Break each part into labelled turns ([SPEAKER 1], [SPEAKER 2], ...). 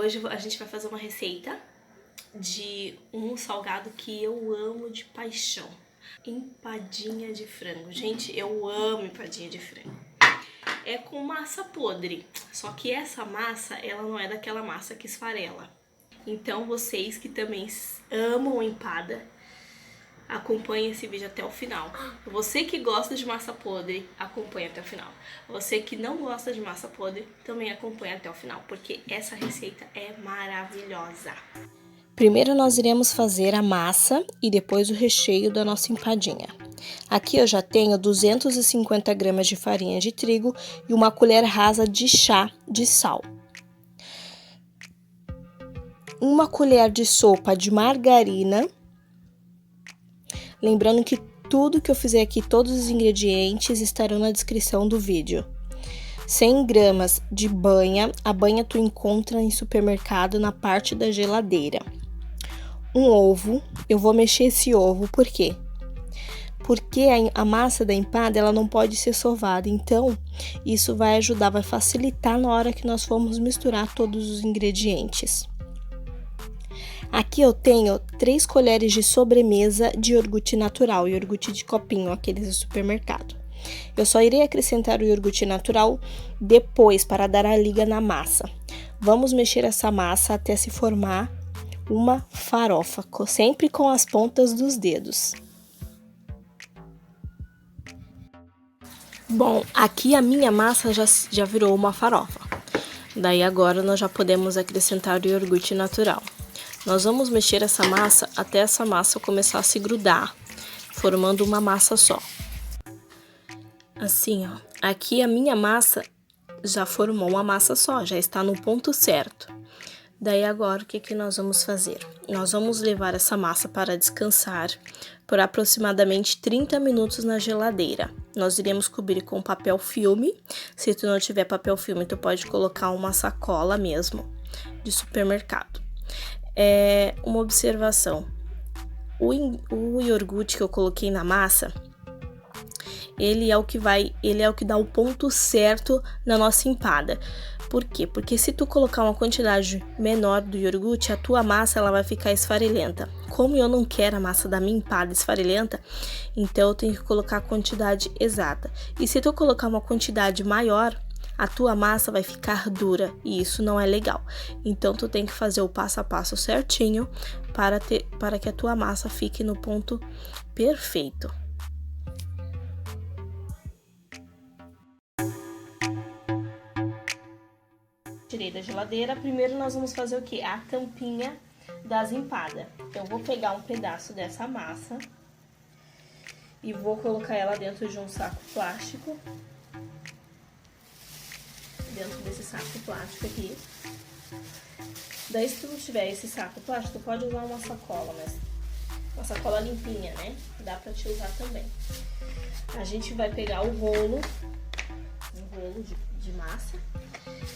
[SPEAKER 1] hoje a gente vai fazer uma receita de um salgado que eu amo de paixão. Empadinha de frango. Gente, eu amo empadinha de frango. É com massa podre, só que essa massa, ela não é daquela massa que esfarela. Então vocês que também amam empada, acompanhe esse vídeo até o final. Você que gosta de massa podre, acompanhe até o final. Você que não gosta de massa podre, também acompanhe até o final, porque essa receita é maravilhosa.
[SPEAKER 2] Primeiro nós iremos fazer a massa e depois o recheio da nossa empadinha. Aqui eu já tenho 250 gramas de farinha de trigo e uma colher rasa de chá de sal. Uma colher de sopa de margarina. Lembrando que tudo que eu fizer aqui, todos os ingredientes estarão na descrição do vídeo. 100 gramas de banha. A banha tu encontra em supermercado na parte da geladeira. Um ovo. Eu vou mexer esse ovo, por quê? Porque a massa da empada, ela não pode ser sovada, então isso vai ajudar, vai facilitar na hora que nós formos misturar todos os ingredientes. Aqui eu tenho 3 colheres de sobremesa de iogurte natural, iogurte de copinho, aqueles do supermercado. Eu só irei acrescentar o iogurte natural depois, para dar a liga na massa. Vamos mexer essa massa até se formar uma farofa, sempre com as pontas dos dedos. Bom, aqui a minha massa já virou uma farofa. Daí agora nós já podemos acrescentar o iogurte natural. Nós vamos mexer essa massa até essa massa começar a se grudar, formando uma massa só. Assim, ó. Aqui a minha massa já formou uma massa só, já está no ponto certo. Daí agora o que nós vamos fazer? Nós vamos levar essa massa para descansar por aproximadamente 30 minutos na geladeira. Nós iremos cobrir com papel filme. Se tu não tiver papel filme, tu pode colocar uma sacola mesmo de supermercado. Uma observação. O iogurte que eu coloquei na massa, ele é o que dá o ponto certo na nossa empada. Por quê? Porque se tu colocar uma quantidade menor do iogurte, a tua massa ela vai ficar esfarelenta. Como eu não quero a massa da minha empada esfarelenta, então eu tenho que colocar a quantidade exata. E se tu colocar uma quantidade maior, a tua massa vai ficar dura e isso não é legal. Então tu tem que fazer o passo a passo certinho para que a tua massa fique no ponto perfeito. Tirei da geladeira. Primeiro nós vamos fazer o que? A tampinha das empadas. Eu vou pegar um pedaço dessa massa e vou colocar ela dentro de um saco plástico. Dentro desse saco plástico aqui. Daí, se tu não tiver esse saco plástico, tu pode usar uma sacola, mas uma sacola limpinha, né? Dá pra te usar também. A gente vai pegar um rolo de massa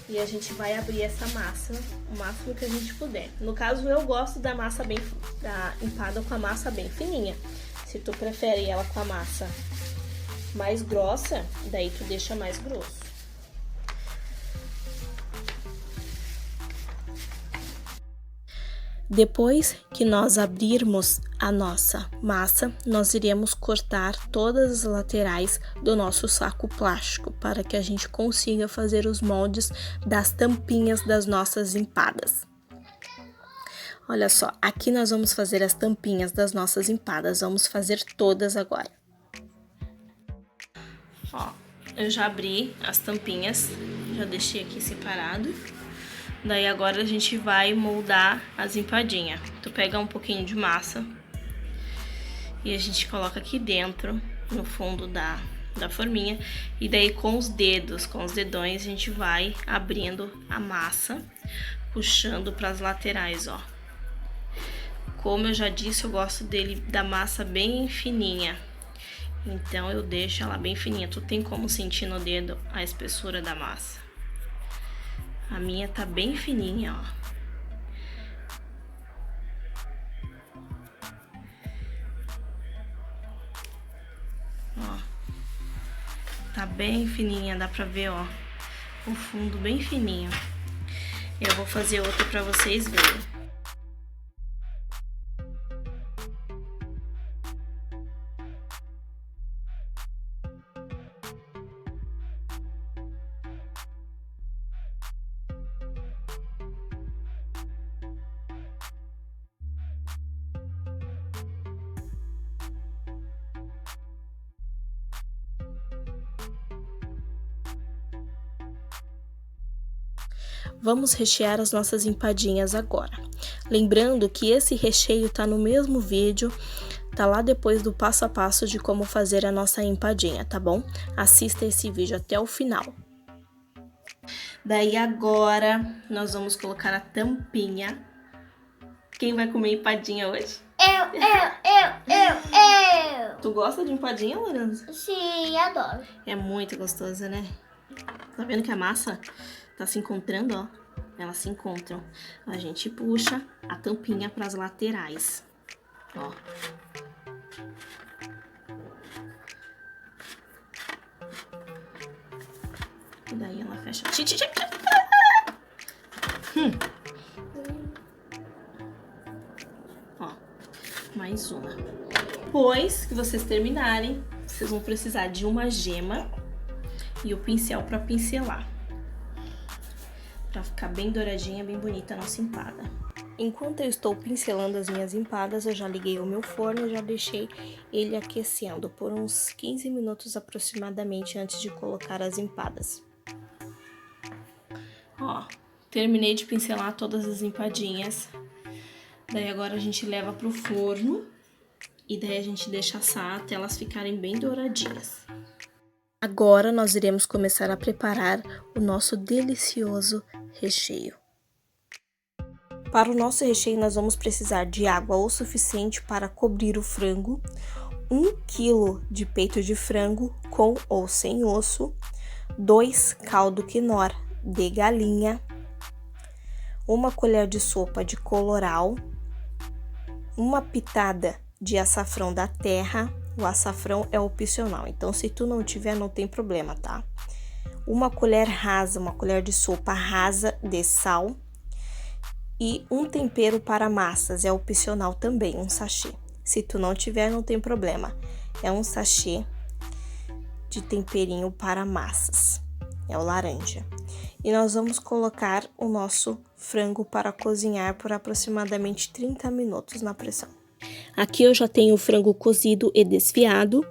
[SPEAKER 2] e a gente vai abrir essa massa o máximo que a gente puder. No caso, eu gosto da empada com a massa bem fininha. Se tu prefere ela com a massa mais grossa, daí tu deixa mais grosso. Depois que nós abrirmos a nossa massa, nós iremos cortar todas as laterais do nosso saco plástico para que a gente consiga fazer os moldes das tampinhas das nossas empadas. Olha só, aqui nós vamos fazer as tampinhas das nossas empadas, vamos fazer todas agora. Ó, eu já abri as tampinhas, já deixei aqui separado. Daí agora a gente vai moldar as empadinhas. Tu pega um pouquinho de massa e a gente coloca aqui dentro, no fundo da forminha. E daí com os dedões, a gente vai abrindo a massa, puxando para as laterais, ó. Como eu já disse, eu gosto da massa bem fininha. Então eu deixo ela bem fininha. Tu tem como sentir no dedo a espessura da massa. A minha tá bem fininha, ó. Ó. Tá bem fininha, dá pra ver, ó. O fundo bem fininho.
[SPEAKER 1] Eu vou fazer outra pra vocês verem.
[SPEAKER 2] Vamos rechear as nossas empadinhas agora. Lembrando que esse recheio tá no mesmo vídeo, tá lá depois do passo a passo de como fazer a nossa empadinha, tá bom? Assista esse vídeo até o final. Daí agora nós vamos colocar a tampinha. Quem vai comer empadinha hoje?
[SPEAKER 3] Eu.
[SPEAKER 2] Tu gosta de empadinha, Lorenzo?
[SPEAKER 3] Sim, adoro.
[SPEAKER 2] É muito gostosa, né? Tá vendo que a massa tá se encontrando, ó? Elas se encontram. A gente puxa a tampinha para as laterais, ó. E daí ela fecha. Ó, mais uma. Depois que vocês terminarem, vocês vão precisar de uma gema e o pincel para pincelar. Pra ficar bem douradinha, bem bonita a nossa empada. Enquanto eu estou pincelando as minhas empadas, eu já liguei o meu forno e já deixei ele aquecendo por uns 15 minutos aproximadamente antes de colocar as empadas. Ó, terminei de pincelar todas as empadinhas. Daí agora a gente leva pro forno e daí a gente deixa assar até elas ficarem bem douradinhas. Agora nós iremos começar a preparar o nosso delicioso recheio. Para o nosso recheio nós vamos precisar de água o suficiente para cobrir o frango, 1 kg de peito de frango com ou sem osso, 2 caldo quinor de galinha, 1 colher de sopa de colorau, 1 pitada de açafrão da terra. O açafrão é opcional, então se tu não tiver, não tem problema, tá? 1 colher rasa, 1 colher de sopa rasa de sal e 1 tempero para massas, é opcional também, 1 sachê. Se tu não tiver, não tem problema, é 1 sachê de temperinho para massas, é o laranja. E nós vamos colocar o nosso frango para cozinhar por aproximadamente 30 minutos na pressão. Aqui eu já tenho o frango cozido e desfiado.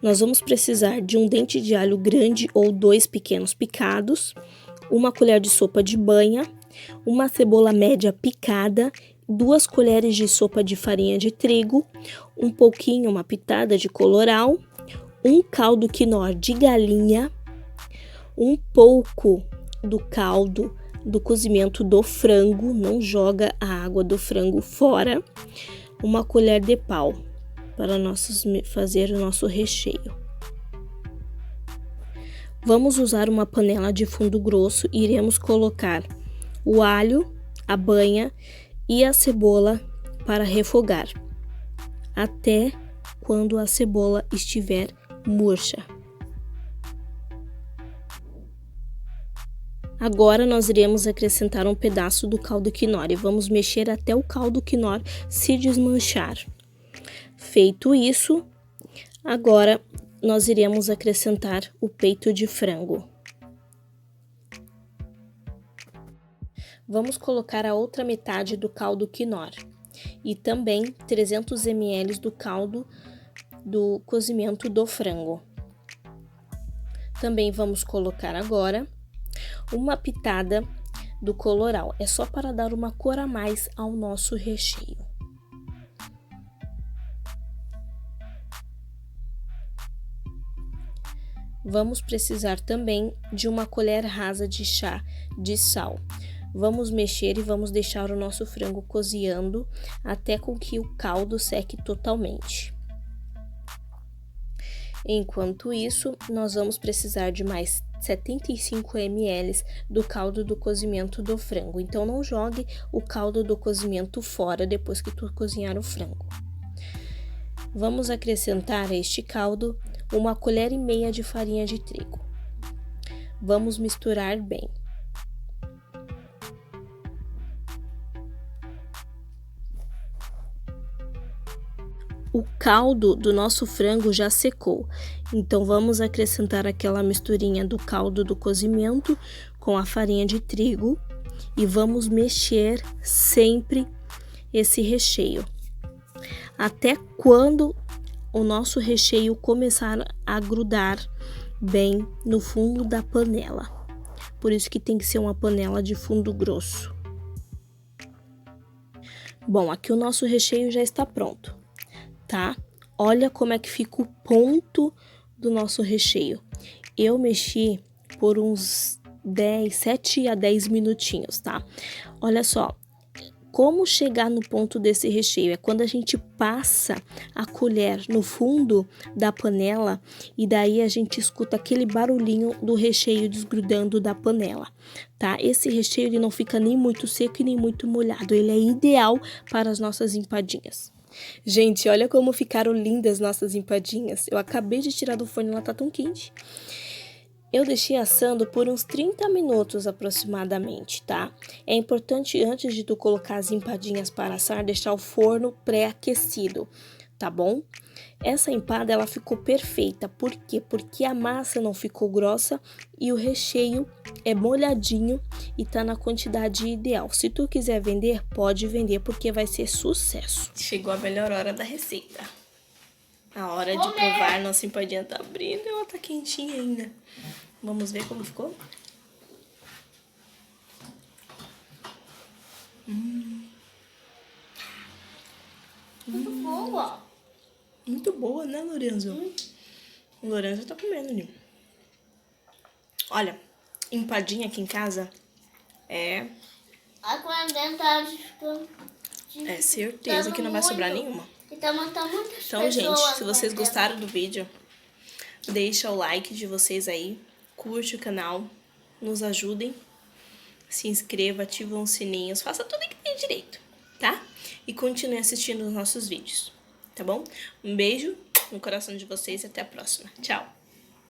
[SPEAKER 2] Nós vamos precisar de um dente de alho grande ou 2 pequenos picados, 1 colher de sopa de banha, 1 cebola média picada, 2 colheres de sopa de farinha de trigo, uma pitada de colorau, 1 caldo quinor de galinha, um pouco do caldo do cozimento do frango, não joga a água do frango fora, 1 colher de pau para fazer o nosso recheio. Vamos usar uma panela de fundo grosso e iremos colocar o alho, a banha e a cebola para refogar, até quando a cebola estiver murcha. Agora nós iremos acrescentar um pedaço do caldo quinor e vamos mexer até o caldo quinor se desmanchar. Feito isso, agora nós iremos acrescentar o peito de frango. Vamos colocar a outra metade do caldo quinor e também 300 ml do caldo do cozimento do frango. Também vamos colocar agora 1 pitada do colorau, é só para dar uma cor a mais ao nosso recheio. Vamos precisar também de 1 colher rasa de chá de sal. Vamos mexer e vamos deixar o nosso frango cozinhando até com que o caldo seque totalmente. Enquanto isso, nós vamos precisar de mais 75 ml do caldo do cozimento do frango. Então, não jogue o caldo do cozimento fora depois que tu cozinhar o frango. Vamos acrescentar a este caldo 1,5 colher de farinha de trigo. Vamos misturar bem. o caldo do nosso frango já secou. Então, vamos acrescentar aquela misturinha do caldo do cozimento com a farinha de trigo e vamos mexer sempre esse recheio. Até quando o nosso recheio começar a grudar bem no fundo da panela. Por isso que tem que ser uma panela de fundo grosso. Bom, aqui o nosso recheio já está pronto, tá? Olha como é que fica o ponto do nosso recheio. Eu mexi por uns 7 a 10 minutinhos, tá? Olha só, como chegar no ponto desse recheio? É quando a gente passa a colher no fundo da panela e daí a gente escuta aquele barulhinho do recheio desgrudando da panela, tá? Esse recheio ele não fica nem muito seco e nem muito molhado, ele é ideal para as nossas empadinhas. Gente, olha como ficaram lindas nossas empadinhas. Eu acabei de tirar do forno, ela tá tão quente. Eu deixei assando por uns 30 minutos aproximadamente, tá? É importante, antes de tu colocar as empadinhas para assar, deixar o forno pré-aquecido, tá bom? Essa empada, ela ficou perfeita. Por quê? Porque a massa não ficou grossa e o recheio é molhadinho e tá na quantidade ideal. Se tu quiser vender, pode vender, porque vai ser sucesso.
[SPEAKER 1] Chegou a melhor hora da receita. A hora de provar, nossa empadinha tá abrindo e ela tá quentinha ainda. Vamos ver como ficou?
[SPEAKER 3] Muito boa.
[SPEAKER 1] Muito boa, né, Lorenzo? O Lorenzo tá comendo ali. Olha, empadinha aqui em casa é
[SPEAKER 3] Agora dentro
[SPEAKER 1] certeza que não vai sobrar nenhuma.
[SPEAKER 3] Então, tá muitas
[SPEAKER 1] Então,
[SPEAKER 3] pessoas,
[SPEAKER 1] gente, se vocês
[SPEAKER 3] né?
[SPEAKER 1] gostaram do vídeo, deixa o like de vocês aí, curte o canal, nos ajudem, se inscreva, ativa os sininhos, faça tudo que tem direito, tá? E continue assistindo os nossos vídeos, tá bom? Um beijo no coração de vocês e até a próxima. Tchau!